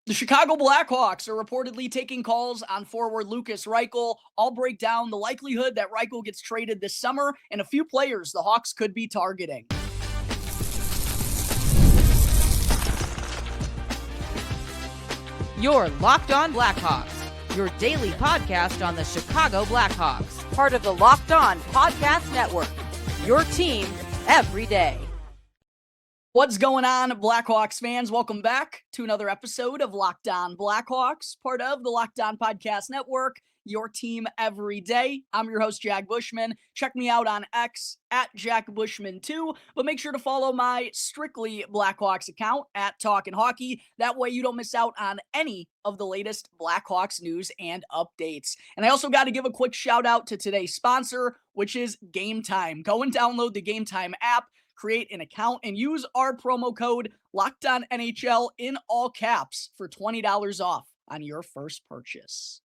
The Chicago Blackhawks are reportedly taking calls on forward Lukas Reichel. I'll break down the likelihood that Reichel gets traded this summer and a few players the Hawks could be targeting. You're Locked On Blackhawks, your daily podcast on the Chicago Blackhawks, part of the Locked On Podcast Network, your team every day. What's going on, Blackhawks fans? Welcome back to another episode of Locked On Blackhawks, part of the Locked On Podcast Network, your team every day. I'm your host, Jack Bushman. Check me out on X at Jack Bushman2, but make sure to follow my strictly Blackhawks account at Talkin' Hockey. That way you don't miss out on any of the latest Blackhawks news and updates. And I also got to give a quick shout out to today's sponsor, which is Game Time. Go and download the Game Time app, create an account, and use our promo code LOCKEDONNHL in all caps for $20 off on your first purchase.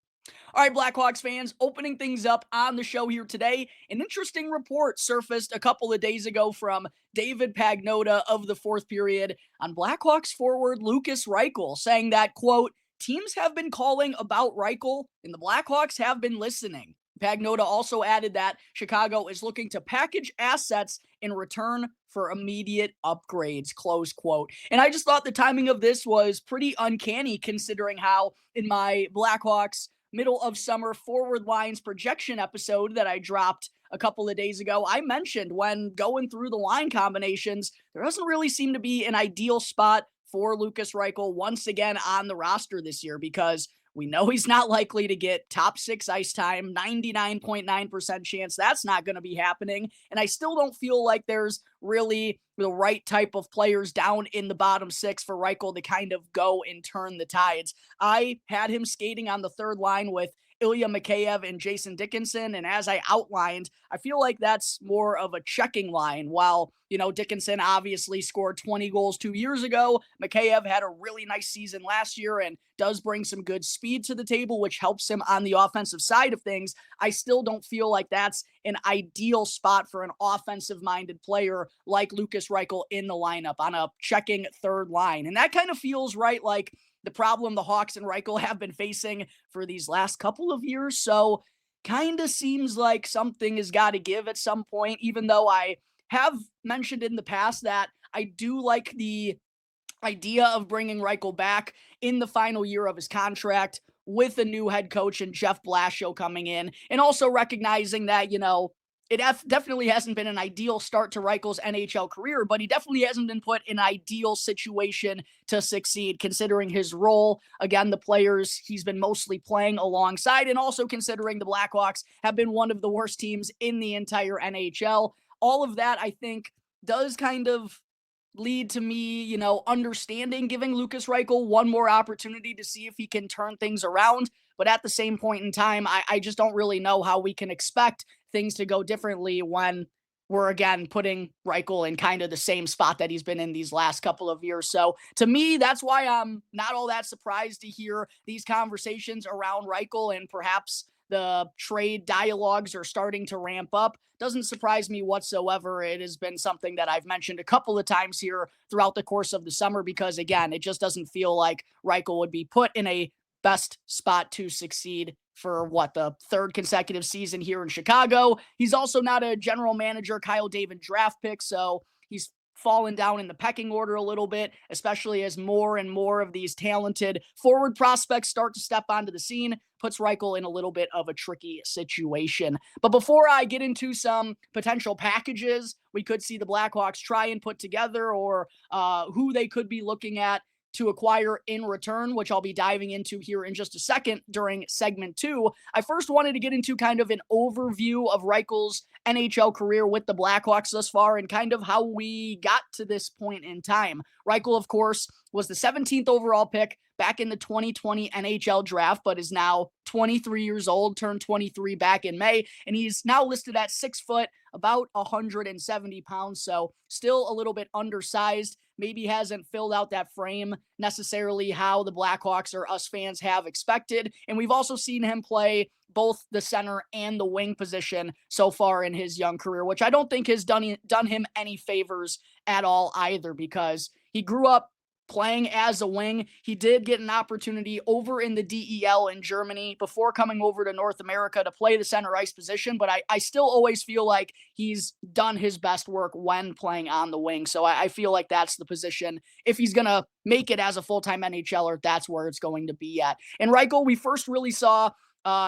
All right, Blackhawks fans, opening things up on the show here today. An interesting report surfaced a couple of days ago from David Pagnotta of the fourth period on Blackhawks forward Lukas Reichel, saying that, quote, teams have been calling about Reichel and the Blackhawks have been listening. Pagnotta also added that Chicago is looking to package assets in return for immediate upgrades, close quote. And I just thought the timing of this was pretty uncanny considering how in my Blackhawks middle of summer forward lines projection episode that I dropped a couple of days ago, I mentioned when going through the line combinations, there doesn't really seem to be an ideal spot for Lukas Reichel once again on the roster this year because we know he's not likely to get top 6 ice time, 99.9% chance that's not going to be happening. And I still don't feel like there's really the right type of players down in the bottom 6 for Reichel to kind of go and turn the tides. I had him skating on the third line with Ilya Mikheyev and Jason Dickinson. And as I outlined, I feel like that's more of a checking line. While, Dickinson obviously scored 20 goals 2 years ago, Mikheyev had a really nice season last year and does bring some good speed to the table, which helps him on the offensive side of things. I still don't feel like that's an ideal spot for an offensive-minded player like Lukas Reichel in the lineup on a checking third line. And that kind of feels right like the problem the Hawks and Reichel have been facing for these last couple of years. So kind of seems like something has got to give at some point, even though I have mentioned in the past that I do like the idea of bringing Reichel back in the final year of his contract with a new head coach and Jeff Blashill coming in, and also recognizing that, it definitely hasn't been an ideal start to Reichel's NHL career, but he definitely hasn't been put in an ideal situation to succeed, considering his role. Again, the players he's been mostly playing alongside, and also considering the Blackhawks have been one of the worst teams in the entire NHL. All of that, I think, does kind of lead to me, understanding giving Lukas Reichel one more opportunity to see if he can turn things around. But at the same point in time, I just don't really know how we can expect things to go differently when we're, again, putting Reichel in kind of the same spot that he's been in these last couple of years. So to me, that's why I'm not all that surprised to hear these conversations around Reichel, and perhaps the trade dialogues are starting to ramp up. Doesn't surprise me whatsoever. It has been something that I've mentioned a couple of times here throughout the course of the summer because, again, it just doesn't feel like Reichel would be put in a best spot to succeed for the third consecutive season here in Chicago. He's also not a general manager Kyle David draft pick, so he's fallen down in the pecking order a little bit, especially as more and more of these talented forward prospects start to step onto the scene. Puts Reichel in a little bit of a tricky situation. But before I get into some potential packages we could see the Blackhawks try and put together, or who they could be looking at to acquire in return, which I'll be diving into here in just a second during segment 2. I first wanted to get into kind of an overview of Reichel's NHL career with the Blackhawks thus far and kind of how we got to this point in time. Reichel, of course, was the 17th overall pick back in the 2020 NHL draft, but is now 23 years old, turned 23 back in May, and he's now listed at 6 foot, about 170 pounds, so still a little bit undersized. Maybe hasn't filled out that frame necessarily how the Blackhawks or us fans have expected. And we've also seen him play both the center and the wing position so far in his young career, which I don't think has done him any favors at all either, because he grew up playing as a wing. He did get an opportunity over in the DEL in Germany before coming over to North America to play the center ice position, but I still always feel like he's done his best work when playing on the wing. So I feel like that's the position. If he's going to make it as a full-time NHLer, that's where it's going to be at. And Reichel, we first really saw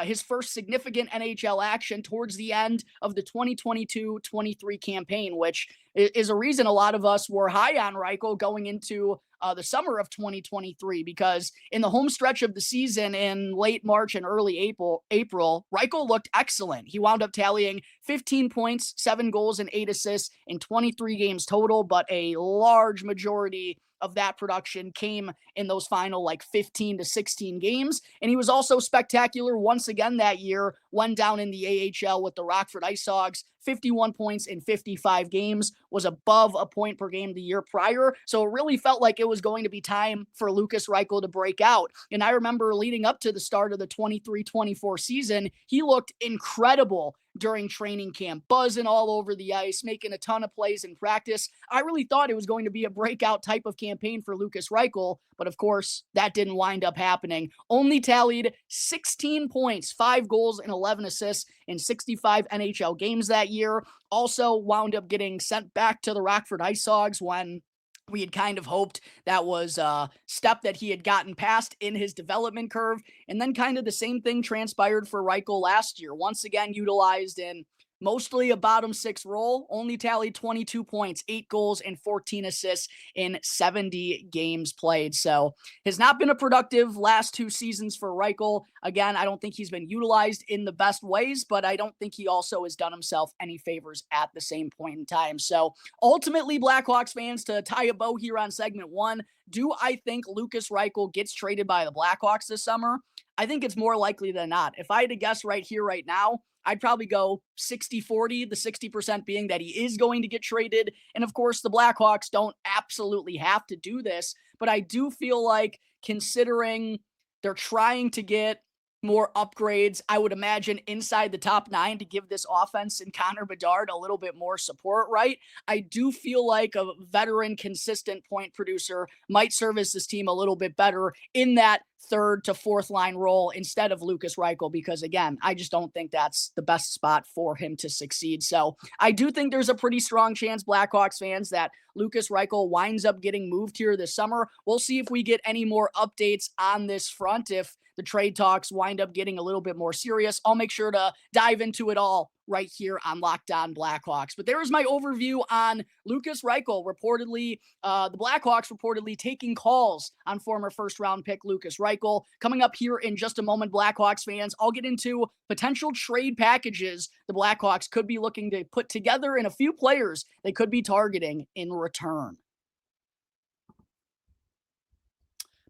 his first significant NHL action towards the end of the 2022-23 campaign, which is a reason a lot of us were high on Reichel going into the summer of 2023, because in the home stretch of the season in late March and early April, Reichel looked excellent. He wound up tallying 15 points, 7 goals, and 8 assists in 23 games total, but a large majority of that production came in those final 15 to 16 games. And he was also spectacular once again that year when down in the AHL with the Rockford Ice Hogs. 51 points in 55 games, was above a point per game the year prior. So it really felt like it was going to be time for Lukas Reichel to break out. And I remember leading up to the start of the 23-24 season, he looked incredible during training camp, buzzing all over the ice, making a ton of plays in practice. I really thought it was going to be a breakout type of campaign for Lukas Reichel, but of course, that didn't wind up happening. Only tallied 16 points, 5 goals, and 11 assists in 65 NHL games that year. Also wound up getting sent back to the Rockford Ice Hogs when we had kind of hoped that was a step that he had gotten past in his development curve. And then kind of the same thing transpired for Reichel last year. Once again, utilized in mostly a bottom 6 role, only tallied 22 points, 8 goals, and 14 assists in 70 games played. So has not been a productive last 2 seasons for Reichel. Again, I don't think he's been utilized in the best ways, but I don't think he also has done himself any favors at the same point in time. So ultimately, Blackhawks fans, to tie a bow here on segment 1, do I think Lukas Reichel gets traded by the Blackhawks this summer? I think it's more likely than not. If I had to guess right here, right now, I'd probably go 60-40, the 60% being that he is going to get traded. And of course, the Blackhawks don't absolutely have to do this, but I do feel like, considering they're trying to get more upgrades, I would imagine, inside the top 9 to give this offense and Connor Bedard a little bit more support, right? I do feel like a veteran, consistent point producer might service this team a little bit better in that 3rd to 4th line role instead of Lukas Reichel, because again, I just don't think that's the best spot for him to succeed. So I do think there's a pretty strong chance, Blackhawks fans, that Lukas Reichel winds up getting moved here this summer. We'll see if we get any more updates on this front. If the trade talks wind up getting a little bit more serious, I'll make sure to dive into it all right here on Locked On Blackhawks. But there is my overview on Lukas Reichel. Reportedly, the Blackhawks reportedly taking calls on former first-round pick Lukas Reichel. Coming up here in just a moment, Blackhawks fans, I'll get into potential trade packages the Blackhawks could be looking to put together and a few players they could be targeting in return.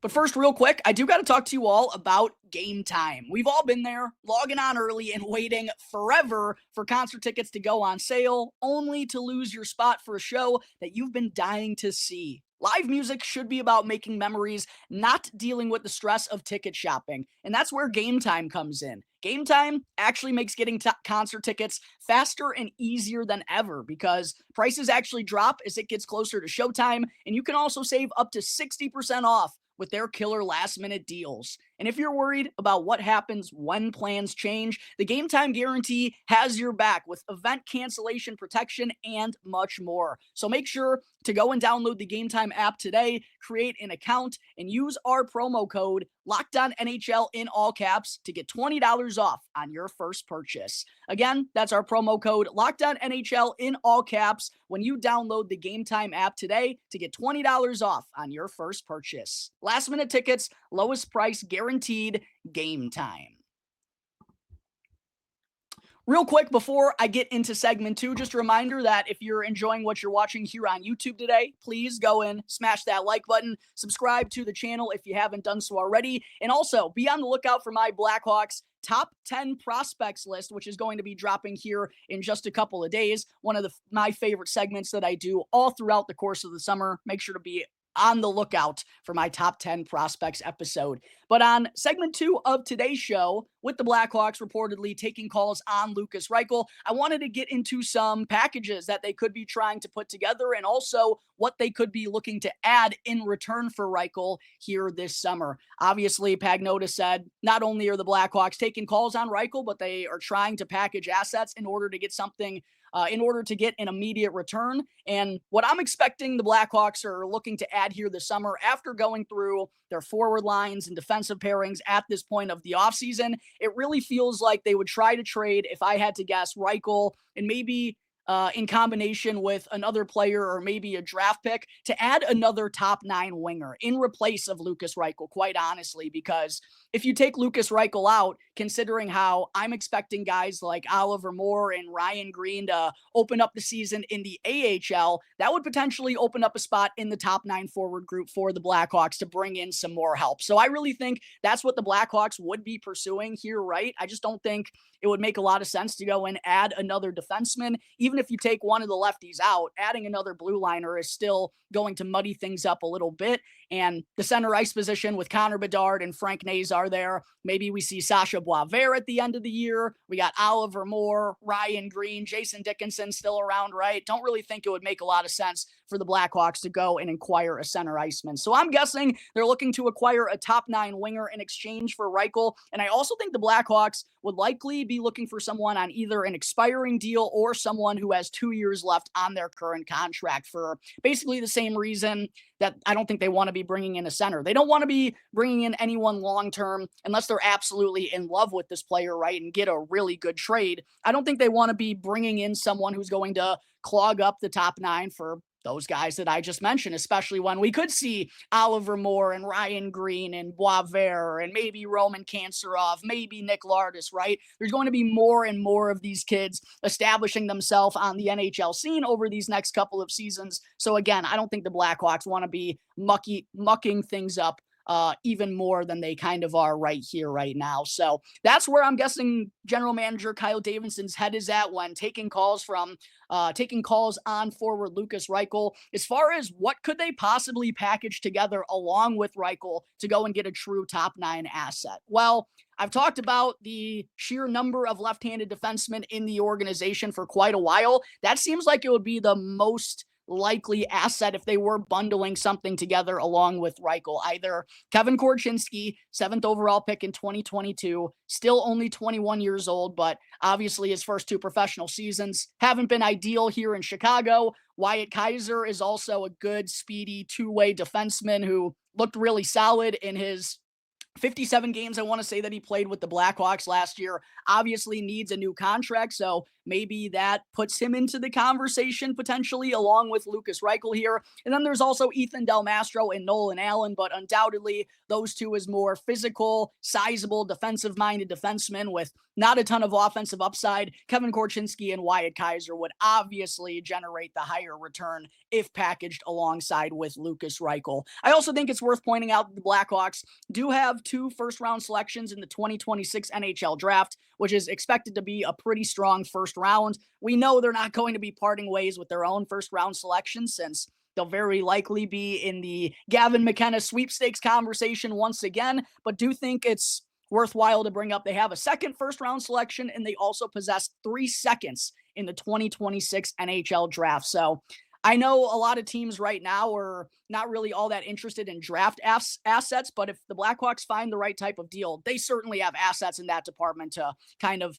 But first, real quick, I do got to talk to you all about Game Time. We've all been there, logging on early and waiting forever for concert tickets to go on sale, only to lose your spot for a show that you've been dying to see. Live music should be about making memories, not dealing with the stress of ticket shopping. And that's where Game Time comes in. Game Time actually makes getting concert tickets faster and easier than ever, because prices actually drop as it gets closer to showtime, and you can also save up to 60% off with their killer last-minute deals. And if you're worried about what happens when plans change, the Game Time Guarantee has your back with event cancellation protection and much more. So make sure to go and download the Game Time app today, create an account, and use our promo code LOCKEDONNHL in all caps to get $20 off on your first purchase. Again, that's our promo code LOCKEDONNHL in all caps when you download the Game Time app today to get $20 off on your first purchase. Last minute tickets, lowest price guaranteed, Game Time. Real quick, before I get into segment 2, just a reminder that if you're enjoying what you're watching here on YouTube today, please go and smash that like button, subscribe to the channel if you haven't done so already, and also be on the lookout for my Blackhawks top 10 prospects list, which is going to be dropping here in just a couple of days. One of my favorite segments that I do all throughout the course of the summer. Make sure to be on the lookout for my top 10 prospects episode. But on segment 2 of today's show, with the Blackhawks reportedly taking calls on Lukas Reichel, I wanted to get into some packages that they could be trying to put together and also what they could be looking to add in return for Reichel here this summer. Obviously, Pagnotta said not only are the Blackhawks taking calls on Reichel, but they are trying to package assets in order to get something in order to get an immediate return. And what I'm expecting the Blackhawks are looking to add here this summer after going through their forward lines and defensive pairings at this point of the offseason, it really feels like they would try to trade, if I had to guess, Reichel and maybe in combination with another player or maybe a draft pick to add another top 9 winger in replace of Lukas Reichel, quite honestly, because if you take Lukas Reichel out, considering how I'm expecting guys like Oliver Moore and Ryan Green to open up the season in the AHL, that would potentially open up a spot in the top 9 forward group for the Blackhawks to bring in some more help. So I really think that's what the Blackhawks would be pursuing here, right? I just don't think it would make a lot of sense to go and add another defenseman. Even if you take one of the lefties out, adding another blue liner is still going to muddy things up a little bit. And the center ice position with Connor Bedard and Frank Nazar there. Maybe we see Sasha Boisvert at the end of the year. We got Oliver Moore, Ryan Green, Jason Dickinson still around, right? Don't really think it would make a lot of sense for the Blackhawks to go and acquire a center iceman. So I'm guessing they're looking to acquire a top 9 winger in exchange for Reichel. And I also think the Blackhawks would likely be looking for someone on either an expiring deal or someone who has 2 years left on their current contract for basically the same reason that I don't think they want to be bringing in a center. They don't want to be bringing in anyone long-term unless they're absolutely in love with this player, right, and get a really good trade. I don't think they want to be bringing in someone who's going to clog up the top 9 for those guys that I just mentioned, especially when we could see Oliver Moore and Ryan Green and Boisvert and maybe Roman Kanserov, maybe Nick Lardis, right? There's going to be more and more of these kids establishing themselves on the NHL scene over these next couple of seasons. So again, I don't think the Blackhawks want to be mucking things up even more than they kind of are right here, right now. So that's where I'm guessing general manager Kyle Davidson's head is at when taking calls on forward Lukas Reichel. As far as what could they possibly package together along with Reichel to go and get a true top 9 asset? Well, I've talked about the sheer number of left-handed defensemen in the organization for quite a while. That seems like it would be the most likely asset if they were bundling something together along with Reichel. Either Kevin Korchinski, 7th overall pick in 2022, still only 21 years old, but obviously his first 2 professional seasons haven't been ideal here in Chicago. Wyatt Kaiser is also a good, speedy, two-way defenseman who looked really solid in his 57 games, I want to say, that he played with the Blackhawks last year. Obviously needs a new contract, so maybe that puts him into the conversation potentially along with Lukas Reichel here. And then there's also Ethan Del Mastro and Nolan Allen, but undoubtedly those two as more physical, sizable, defensive-minded defensemen with not a ton of offensive upside. Kevin Korchinski and Wyatt Kaiser would obviously generate the higher return if packaged alongside with Lukas Reichel. I also think it's worth pointing out that the Blackhawks do have 2 first-round selections in the 2026 NHL draft, which is expected to be a pretty strong first round. We know they're not going to be parting ways with their own first-round selection since they'll very likely be in the Gavin McKenna sweepstakes conversation once again, but do think it's worthwhile to bring up they have a second first-round selection, and they also possess 3 seconds in the 2026 NHL draft. So I know a lot of teams right now are not really all that interested in draft assets, but if the Blackhawks find the right type of deal, they certainly have assets in that department to kind of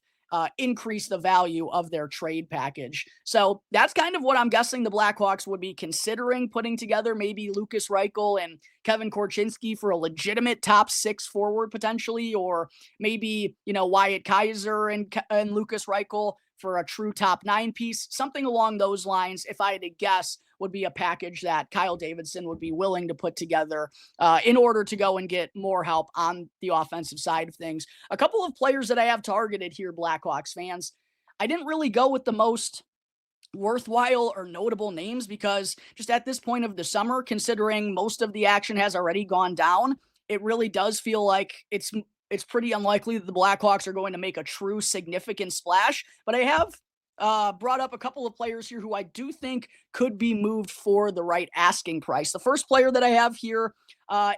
increase the value of their trade package. So that's kind of what I'm guessing the Blackhawks would be considering putting together, maybe Lukas Reichel and Kevin Korchinski for a legitimate top 6 forward potentially, or maybe, Wyatt Kaiser and Lukas Reichel for a true top 9 piece. Something along those lines, if I had to guess, would be a package that Kyle Davidson would be willing to put together in order to go and get more help on the offensive side of things. A couple of players that I have targeted here, Blackhawks fans, I didn't really go with the most worthwhile or notable names because just at this point of the summer, considering most of the action has already gone down, it really does feel like it's pretty unlikely that the Blackhawks are going to make a true significant splash. But I have brought up a couple of players here who I do think could be moved for the right asking price. The first player that I have here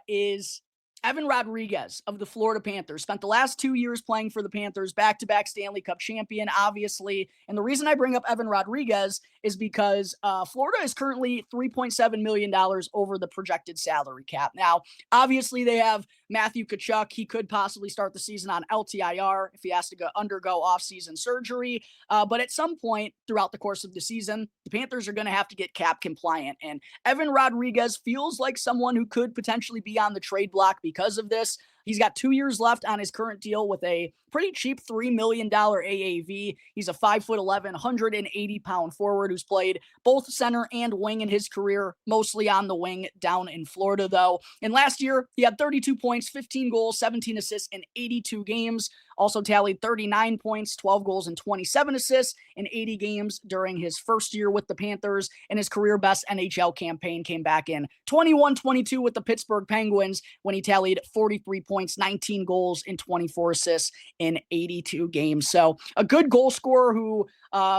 is Evan Rodriguez of the Florida Panthers. Spent the last 2 years playing for the Panthers, back-to-back Stanley Cup champion, obviously. And the reason I bring up Evan Rodriguez is because Florida is currently $3.7 million over the projected salary cap. Now, obviously, they have Matthew Tkachuk. He could possibly start the season on LTIR if he has to undergo offseason surgery. But at some point throughout the course of the season, the Panthers are going to have to get cap compliant. And Evan Rodriguez feels like someone who could potentially be on the trade block because of this. He's got 2 years left on his current deal with a pretty cheap $3 million AAV. He's a 5'11", 180-pound forward who's played both center and wing in his career, mostly on the wing down in Florida, though. And last year, he had 32 points, 15 goals, 17 assists in 82 games. Also tallied 39 points, 12 goals, and 27 assists in 80 games during his first year with the Panthers. And his career best NHL campaign came back in 21-22 with the Pittsburgh Penguins when he tallied 43 points, 19 goals, and 24 assists in 82 games. So a good goal scorer who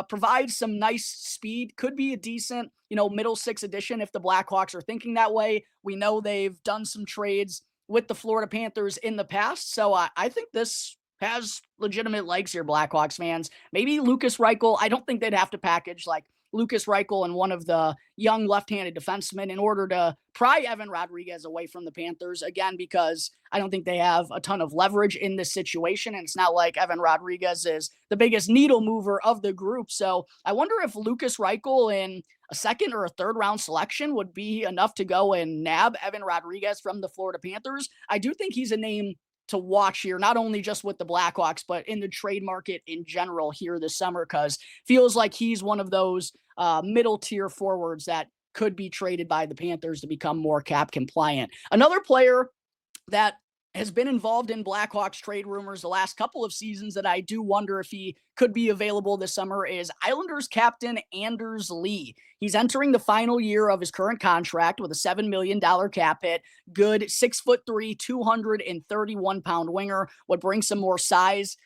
provides some nice speed, could be a decent, middle six addition if the Blackhawks are thinking that way. We know they've done some trades with the Florida Panthers in the past. So I think this has legitimate legs here, Blackhawks fans. Maybe Lukas Reichel. I don't think they'd have to package like Lukas Reichel and one of the young left-handed defensemen in order to pry Evan Rodriguez away from the Panthers, again, because I don't think they have a ton of leverage in this situation, and it's not like Evan Rodriguez is the biggest needle mover of the group. So I wonder if Lukas Reichel in a second or a third round selection would be enough to go and nab Evan Rodriguez from the Florida Panthers. I do think he's a name to watch here, not only just with the Blackhawks, but in the trade market in general here this summer, because feels like he's one of those middle tier forwards that could be traded by the Panthers to become more cap compliant. Another player that has been involved in Blackhawks trade rumors the last couple of seasons that I do wonder if he could be available this summer is Islanders captain Anders Lee. He's entering the final year of his current contract with a $7 million cap hit. Good 6'3", 231-pound winger would bring some more size,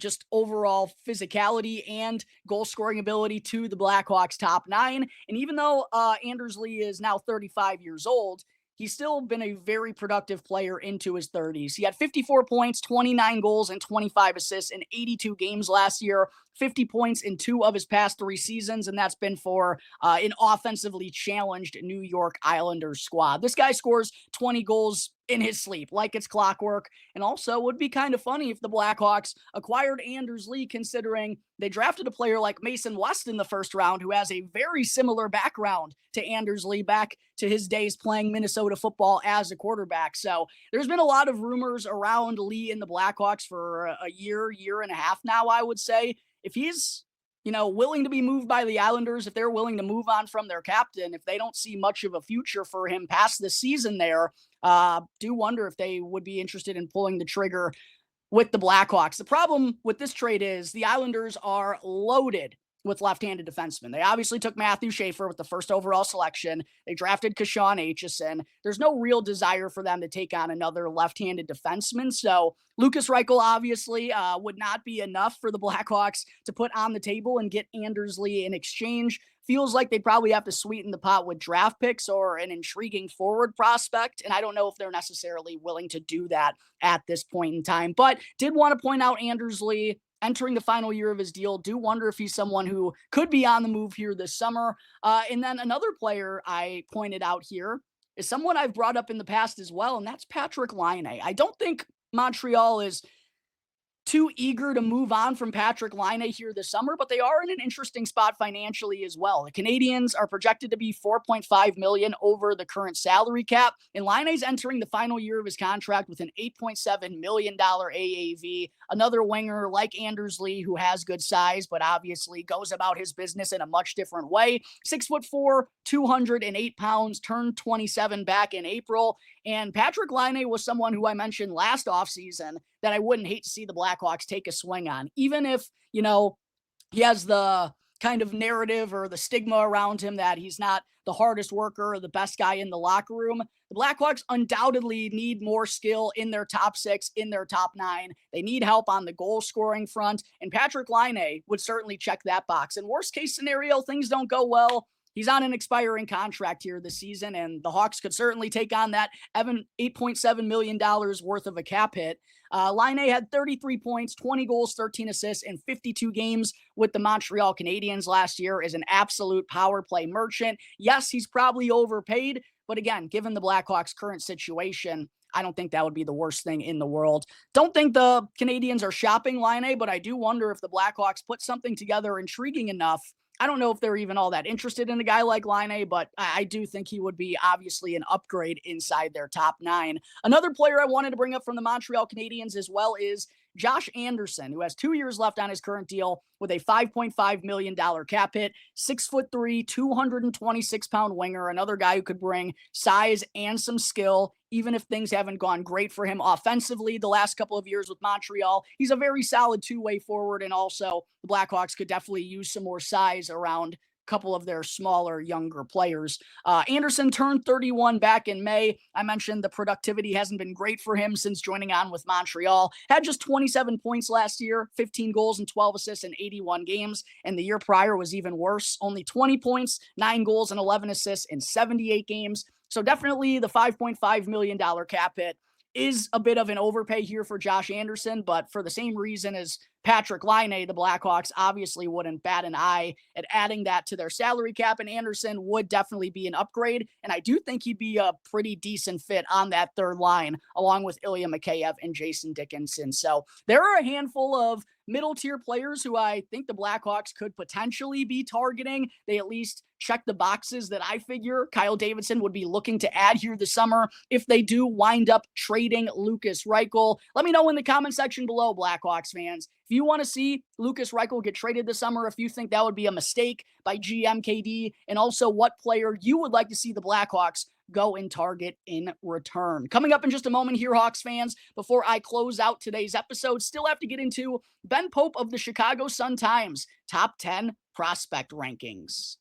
just overall physicality and goal scoring ability to the Blackhawks top nine. And even though Anders Lee is now 35 years old, he's still been a very productive player into his 30s. He had 54 points, 29 goals, and 25 assists in 82 games last year, 50 points in 2 of his past 3 seasons, and that's been for an offensively challenged New York Islanders squad. This guy scores 20 goals in his sleep, like it's clockwork, and also would be kind of funny if the Blackhawks acquired Anders Lee, considering they drafted a player like Mason West in the first round, who has a very similar background to Anders Lee back to his days playing Minnesota football as a quarterback. So there's been a lot of rumors around Lee and the Blackhawks for a year and a half now, I would say. If he's, willing to be moved by the Islanders, if they're willing to move on from their captain, if they don't see much of a future for him past the season there, do wonder if they would be interested in pulling the trigger with the Blackhawks. The problem with this trade is the Islanders are loaded with left-handed defensemen. They obviously took Matthew Schaefer with the first overall selection. They drafted Kashawn Aitchison. There's no real desire for them to take on another left-handed defenseman. So Lukas Reichel obviously would not be enough for the Blackhawks to put on the table and get Anders Lee in exchange. Feels like they'd probably have to sweeten the pot with draft picks or an intriguing forward prospect. And I don't know if they're necessarily willing to do that at this point in time. But did want to point out Anders Lee entering the final year of his deal. Do wonder if he's someone who could be on the move here this summer. And then another player I pointed out here is someone I've brought up in the past as well, and that's Patrik Laine. I don't think Montreal is too eager to move on from Patrik Laine here this summer, but they are in an interesting spot financially as well. The Canadiens are projected to be $4.5 million over the current salary cap, and Laine's entering the final year of his contract with an $8.7 million AAV. Another winger like Anders Lee, who has good size, but obviously goes about his business in a much different way. 6'4", 208 pounds, turned 27 back in April. And Patrik Laine was someone who I mentioned last offseason that I wouldn't hate to see the Blackhawks take a swing on. Even if, he has the kind of narrative or the stigma around him that he's not the hardest worker or the best guy in the locker room. The Blackhawks undoubtedly need more skill in their top 6, in their top 9. They need help on the goal scoring front, and Patrik Laine would certainly check that box. In worst case scenario, things don't go well. He's on an expiring contract here this season, and the Hawks could certainly take on that $8.7 million worth of a cap hit. Laine had 33 points, 20 goals, 13 assists in 52 games with the Montreal Canadiens last year, is an absolute power play merchant. Yes, he's probably overpaid, but again, given the Blackhawks' current situation, I don't think that would be the worst thing in the world. Don't think the Canadiens are shopping Laine, but I do wonder if the Blackhawks put something together intriguing enough. I don't know if they're even all that interested in a guy like Laine, but I do think he would be obviously an upgrade inside their top 9. Another player I wanted to bring up from the Montreal Canadiens as well is Josh Anderson, who has 2 years left on his current deal with a $5.5 million cap hit, 6'3", 226-pound winger, another guy who could bring size and some skill, even if things haven't gone great for him offensively the last couple of years with Montreal. He's a very solid two-way forward, and also the Blackhawks could definitely use some more size around couple of their smaller, younger players. Anderson turned 31 back in May. I mentioned the productivity hasn't been great for him since joining on with Montreal. Had just 27 points last year, 15 goals and 12 assists in 81 games, and the year prior was even worse. Only 20 points, 9 goals and 11 assists in 78 games. So definitely the $5.5 million cap hit is a bit of an overpay here for Josh Anderson, but for the same reason as Patrik Laine, the Blackhawks obviously wouldn't bat an eye at adding that to their salary cap, and Anderson would definitely be an upgrade, and I do think he'd be a pretty decent fit on that third line, along with Ilya Mikheyev and Jason Dickinson. So there are a handful of middle-tier players who I think the Blackhawks could potentially be targeting. They at least check the boxes that I figure Kyle Davidson would be looking to add here this summer if they do wind up trading Lukas Reichel. Let me know in the comment section below, Blackhawks fans. If you want to see Lukas Reichel get traded this summer, if you think that would be a mistake by GM KD, and also what player you would like to see the Blackhawks go and target in return. Coming up in just a moment here, Hawks fans, before I close out today's episode, still have to get into Ben Pope of the Chicago Sun-Times top 10 prospect rankings.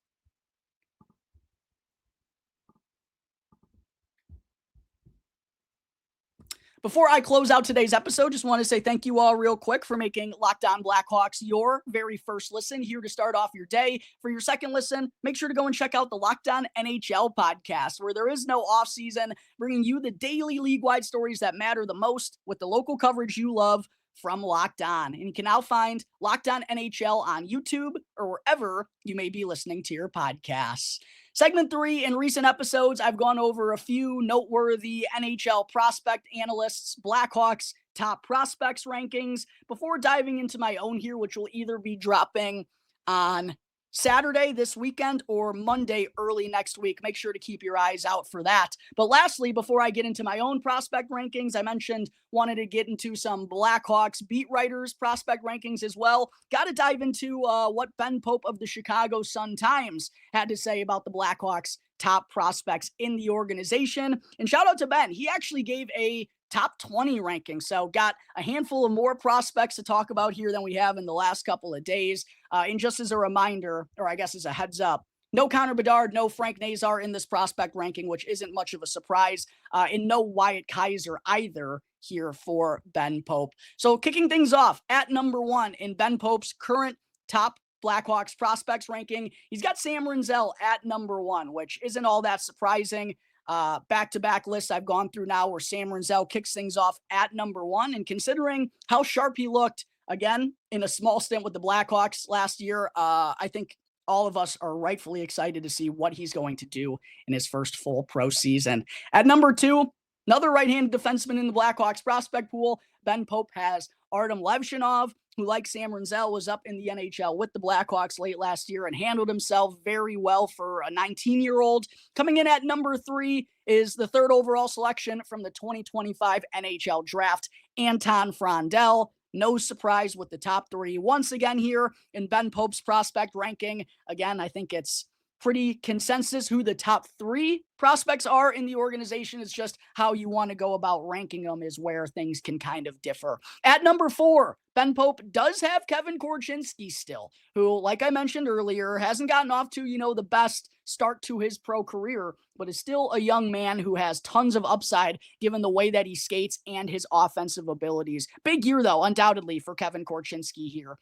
Before I close out today's episode, just want to say thank you all real quick for making Locked On Blackhawks your very first listen here to start off your day. For your second listen, make sure to go and check out the Locked On NHL podcast, where there is no offseason, bringing you the daily league-wide stories that matter the most with the local coverage you love from Locked On. And you can now find Locked On NHL on YouTube or wherever you may be listening to your podcasts. Segment 3, in recent episodes, I've gone over a few noteworthy NHL prospect analysts, Blackhawks top prospects rankings, before diving into my own here, which will either be dropping on Saturday this weekend or Monday early next week. Make sure to keep your eyes out for that. But lastly, before I get into my own prospect rankings, I mentioned wanted to get into some Blackhawks beat writers prospect rankings as well. Got to dive into what Ben Pope of the Chicago Sun-Times had to say about the Blackhawks top prospects in the organization. And shout out to Ben. He actually gave a top 20 ranking. So got a handful of more prospects to talk about here than we have in the last couple of days. And just as a reminder, or I guess as a heads up, no Connor Bedard, no Frank Nazar in this prospect ranking, which isn't much of a surprise, and no Wyatt Kaiser either here for Ben Pope. So kicking things off at number 1 in Ben Pope's current top Blackhawks prospects ranking, he's got Sam Rinzel at number 1, which isn't all that surprising. Back-to-back lists I've gone through now where Sam Rinzel kicks things off at number 1. And considering how sharp he looked, again, in a small stint with the Blackhawks last year, I think all of us are rightfully excited to see what he's going to do in his first full pro season. At number 2, another right-handed defenseman in the Blackhawks prospect pool, Ben Pope has Artem Levshinov, who, like Sam Rinzel, was up in the NHL with the Blackhawks late last year and handled himself very well for a 19-year-old. Coming in at number 3 is the 3rd overall selection from the 2025 NHL draft, Anton Frondel. No surprise with the top 3 once again here in Ben Pope's prospect ranking. Again, I think it's pretty consensus who the top 3 prospects are in the organization. It's just how you want to go about ranking them is where things can kind of differ. At number 4, Ben Pope does have Kevin Korchinski still, who, like I mentioned earlier, hasn't gotten off to, the best start to his pro career, but is still a young man who has tons of upside given the way that he skates and his offensive abilities. Big year, though, undoubtedly, for Kevin Korchinski here.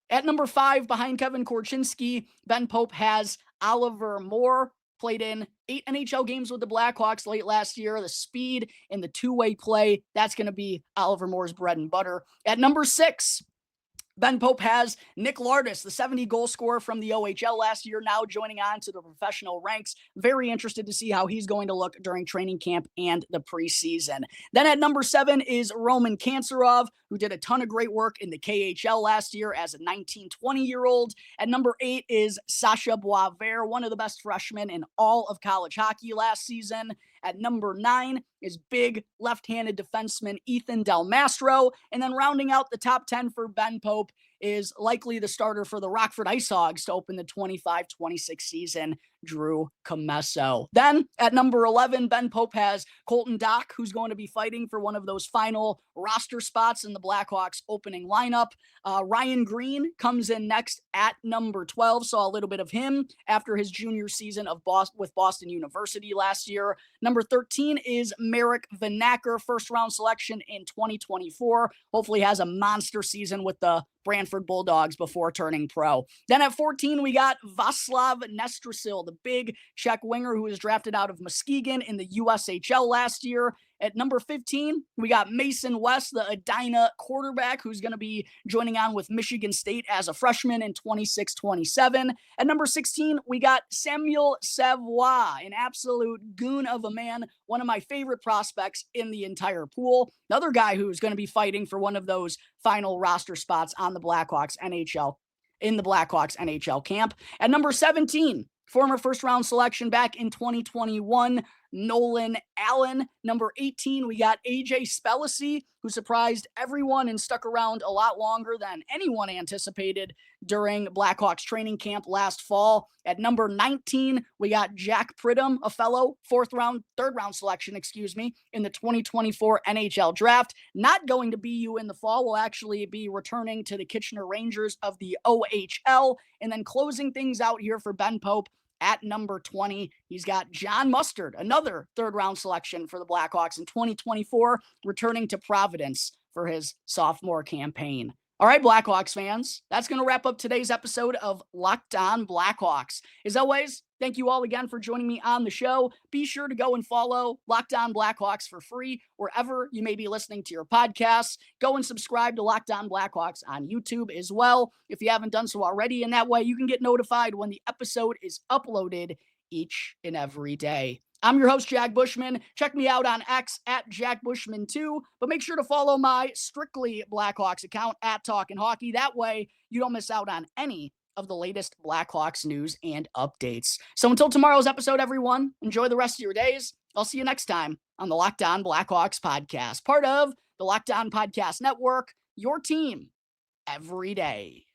At number 5, behind Kevin Korchinski, Ben Pope has Oliver Moore. Played in 8 NHL games with the Blackhawks late last year. The speed and the two-way play, that's going to be Oliver Moore's bread and butter. At number 6, Ben Pope has Nick Lardis, the 70-goal scorer from the OHL last year, now joining on to the professional ranks. Very interested to see how he's going to look during training camp and the preseason. Then at number 7 is Roman Kanserov, who did a ton of great work in the KHL last year as a 19, 20-year-old. At number 8 is Sasha Boisvert, one of the best freshmen in all of college hockey last season. At number 9 is big left-handed defenseman Ethan Del Mastro. And then rounding out the top 10 for Ben Pope is likely the starter for the Rockford Ice Hogs to open the 25-26 season, Drew Commesso. Then at number 11, Ben Pope has Colton Dach, who's going to be fighting for one of those final roster spots in the Blackhawks opening lineup. Ryan Green comes in next at number 12. Saw a little bit of him after his junior season with Boston University last year. Number 13 is Merrick Vanacker, first-round selection in 2024. Hopefully has a monster season with the Brantford Bulldogs before turning pro. Then at 14, we got Vaslav Nestrasil, the big Czech winger who was drafted out of Muskegon in the USHL last year. At number 15, we got Mason West, the Edina quarterback, who's going to be joining on with Michigan State as a freshman in 26-27. At number 16, we got Samuel Savoie, an absolute goon of a man, one of my favorite prospects in the entire pool. Another guy who's going to be fighting for one of those final roster spots on the Blackhawks NHL camp. At number 17, former first-round selection back in 2021, Nolan Allen. Number 18, we got AJ Spellisy, who surprised everyone and stuck around a lot longer than anyone anticipated during Blackhawks training camp last fall. At number 19, we got Jack Pridham, a fellow third round selection, in the 2024 NHL draft. Not going to BU in the fall, will actually be returning to the Kitchener Rangers of the OHL. And then closing things out here for Ben Pope, at number 20, he's got John Mustard, another third-round selection for the Blackhawks in 2024, returning to Providence for his sophomore campaign. All right, Blackhawks fans, that's going to wrap up today's episode of Locked On Blackhawks. As always, thank you all again for joining me on the show. Be sure to go and follow Locked On Blackhawks for free wherever you may be listening to your podcasts. Go and subscribe to Locked On Blackhawks on YouTube as well if you haven't done so already. And that way you can get notified when the episode is uploaded each and every day. I'm your host, Jack Bushman. Check me out on X at Jack Bushman2, but make sure to follow my Strictly Blackhawks account at Talkin' Hockey. That way you don't miss out on any of the latest Blackhawks news and updates. So until tomorrow's episode, everyone, enjoy the rest of your days. I'll see you next time on the Locked On Blackhawks podcast, part of the Locked On Podcast Network, your team every day.